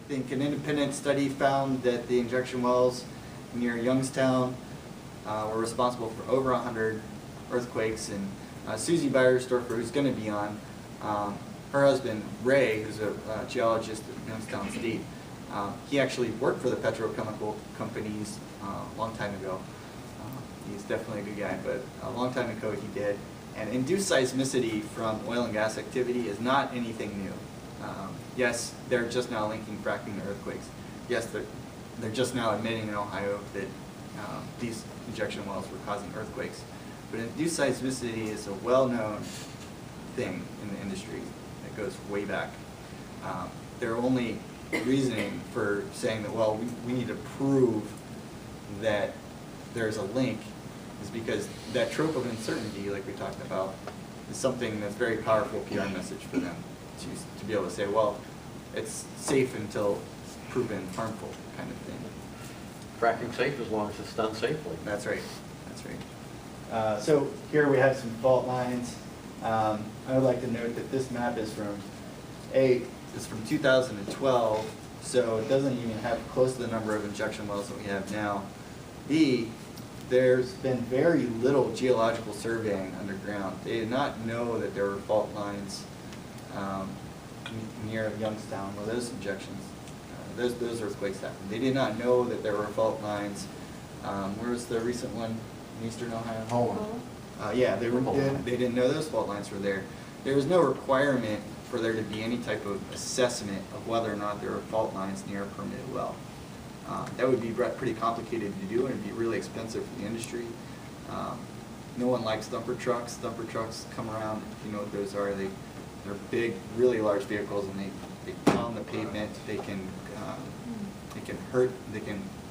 think an independent study found that the injection wells near Youngstown were responsible for over 100 earthquakes. And Susie Beyersdorfer, who's going to be on, her husband Ray, who's a geologist at Youngstown State, he actually worked for the petrochemical companies a long time ago. He's definitely a good guy, but a long time ago he did. And induced seismicity from oil and gas activity is not anything new. Yes, they're just now linking fracking to earthquakes. Yes, they're just now admitting in Ohio that these injection wells were causing earthquakes. But induced seismicity is a well-known thing in the industry that goes way back. Their only reasoning for saying that, well, we need to prove that there's a link is because that trope of uncertainty, like we talked about, is something that's very powerful PR message for them to be able to say, well, it's safe until proven harmful, kind of thing. Fracking safe as long as it's done safely. That's right. That's right. So here we have some fault lines. I would like to note that this map is from it's from 2012, so it doesn't even have close to the number of injection wells that we have now. B, there's been very little geological surveying underground. They did not know that there were fault lines near Youngstown where those injections, those earthquakes happened. They did not know that there were fault lines. Where was the recent one in eastern Ohio? Home. Yeah, they didn't know those fault lines were there. There was no requirement for there to be any type of assessment of whether or not there were fault lines near a permitted well. That would be pretty complicated to do, and it'd be really expensive for the industry. No one likes dumper trucks. Dumper trucks come around, if you know what those are, they're big, really large vehicles, and they pound the pavement. They can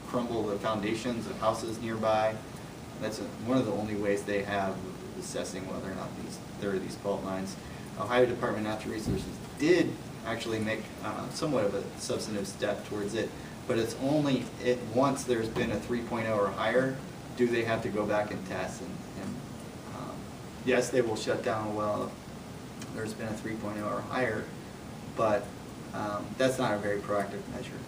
crumble the foundations of houses nearby. That's one of the only ways they have of assessing whether or not there are these fault lines. Ohio Department of Natural Resources did actually make somewhat of a substantive step towards it, but it's only once there's been a 3.0 or higher, do they have to go back and test. And yes, they will shut down a well if there's been a 3.0 or higher, but that's not a very proactive measure.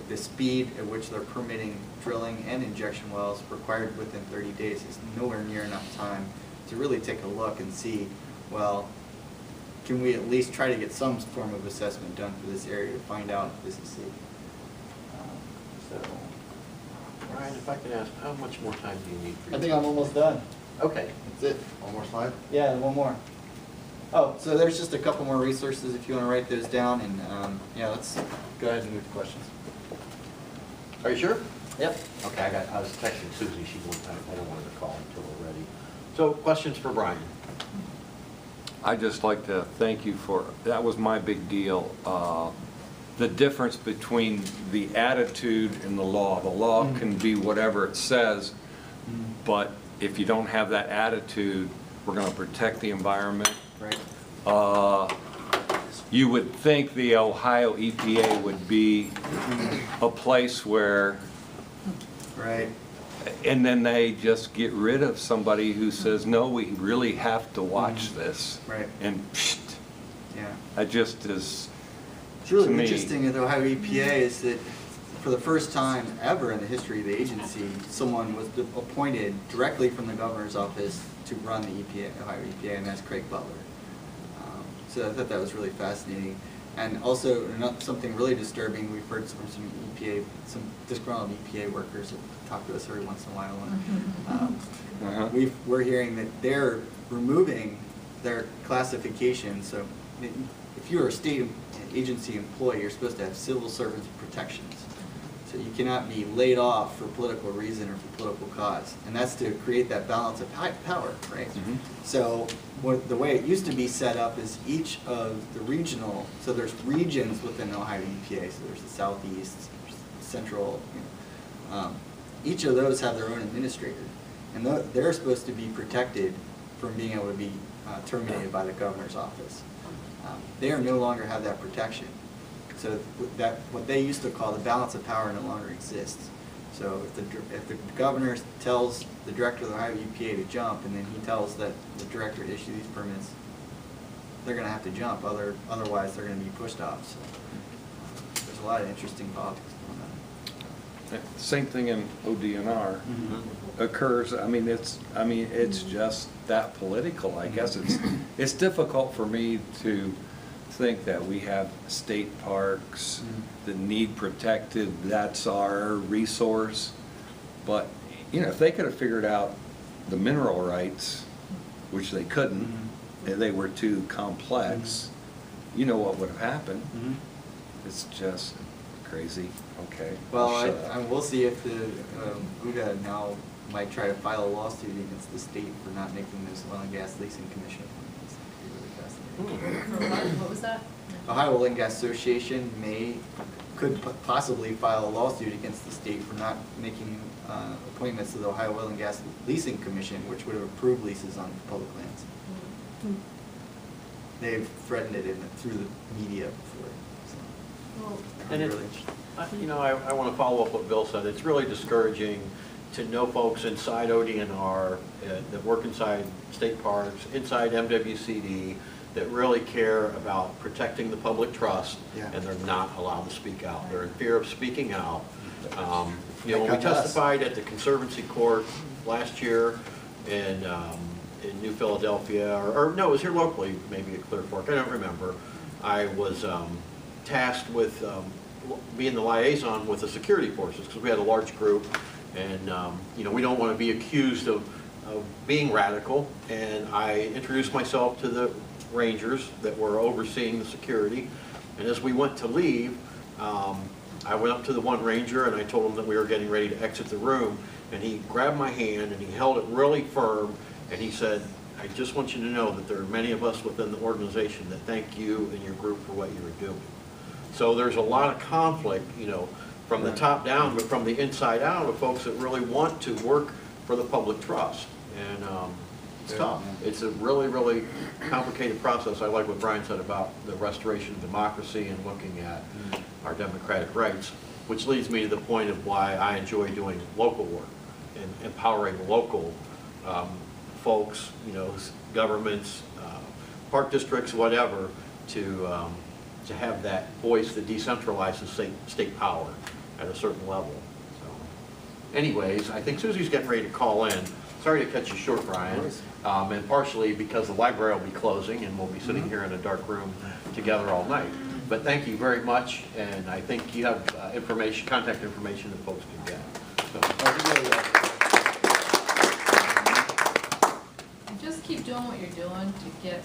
The speed at which they're permitting drilling and injection wells required within 30 days is nowhere near enough time to really take a look and see, well, can we at least try to get some form of assessment done for this area to find out if this is safe? Brian, if I could ask, how much more time do you need for I think I'm almost done. Okay. That's it. One more slide? Yeah, one more. Oh, so there's just a couple more resources if you want to write those down, and yeah, let's go ahead and move to questions. Are you sure? Yep. Okay, I was texting Susie. I don't want her to call until we're ready. So, questions for Brian? I'd just like to thank you for, that was my big deal. The difference between the attitude and the law. The law can be whatever it says, but if you don't have that attitude, we're going to protect the environment. Right. You would think the Ohio EPA would be a place where, Right. and then they just get rid of somebody who says, no, we really have to watch this. Right. And psht, Yeah. that just is, It's really to me, interesting at the Ohio EPA is that for the first time ever in the history of the agency, someone was appointed directly from the governor's office to run the EPA, Ohio EPA, and that's Craig Butler. So I thought that was really fascinating. And also, something really disturbing, we've heard from some EPA, some disgruntled EPA workers that talk to us every once in a while. And, we're hearing that they're removing their classification. So if you're a state agency employee, you're supposed to have civil servant protections. So you cannot be laid off for political reason or for political cause. And that's to create that balance of power, right? So the way it used to be set up is each of the regional, so there's regions within Ohio EPA, so there's the southeast, central, each of those have their own administrator. And they're supposed to be protected from being able to be terminated by the governor's office. They no longer have that protection. So that what they used to call the balance of power no longer exists. So if the governor tells the director of the Ohio EPA to jump, and then he tells the director to issue these permits, they're going to have to jump. Otherwise, they're going to be pushed off. So a lot of interesting politics going Same thing in ODNR on. occurs. I mean, it's just that political. I guess it's difficult for me to think that we have state parks that need protected. That's our resource. But, you know, if they could have figured out the mineral rights, which they couldn't, and they were too complex, you know what would have happened. It's just crazy. Okay. Well, we'll see if the UDA now might try to file a lawsuit against the state for not making this oil and gas leasing commission. It's really fascinating. For what? What was that? Ohio Oil and Gas Association could possibly file a lawsuit against the state for not making appointments to the Ohio Oil and Gas Leasing Commission, which would have approved leases on public lands. They've threatened it through the media before. So. Well, And Really it, interesting. you know, I want to follow up what Bill said. It's really discouraging to know folks inside ODNR that work inside state parks, inside MWCD, that really care about protecting the public trust, Yeah. and they're not allowed to speak out. They're in fear of speaking out. You know, They when come we to us. testified at the Conservancy Court last year in New Philadelphia, or no, it was here locally, maybe at Clear Fork, I don't remember. I was tasked with being the liaison with the security forces, because we had a large group, and you know, we don't want to be accused of being radical, and I introduced myself to the rangers that were overseeing the security, and as we went to leave, I went up to the one ranger and I told him that we were getting ready to exit the room, and he grabbed my hand and he held it really firm, and he said, "I just want you to know that there are many of us within the organization that thank you and your group for what you are doing." So there's a lot of conflict, you know, from the top down, but from the inside out, of folks that really want to work for the public trust. And it's tough. It's a really, really complicated process. I like what Brian said about the restoration of democracy and looking at our democratic rights, which leads me to the point of why I enjoy doing local work and empowering local folks, you know, governments, park districts, whatever, to have that voice that decentralizes state power at a certain level. So, anyways, I think Susie's getting ready to call in. Sorry to cut you short, Brian, and partially because the library will be closing and we'll be sitting here in a dark room together all night. But thank you very much, and I think you have information, contact information that folks can get. So. just keep doing what you're doing to get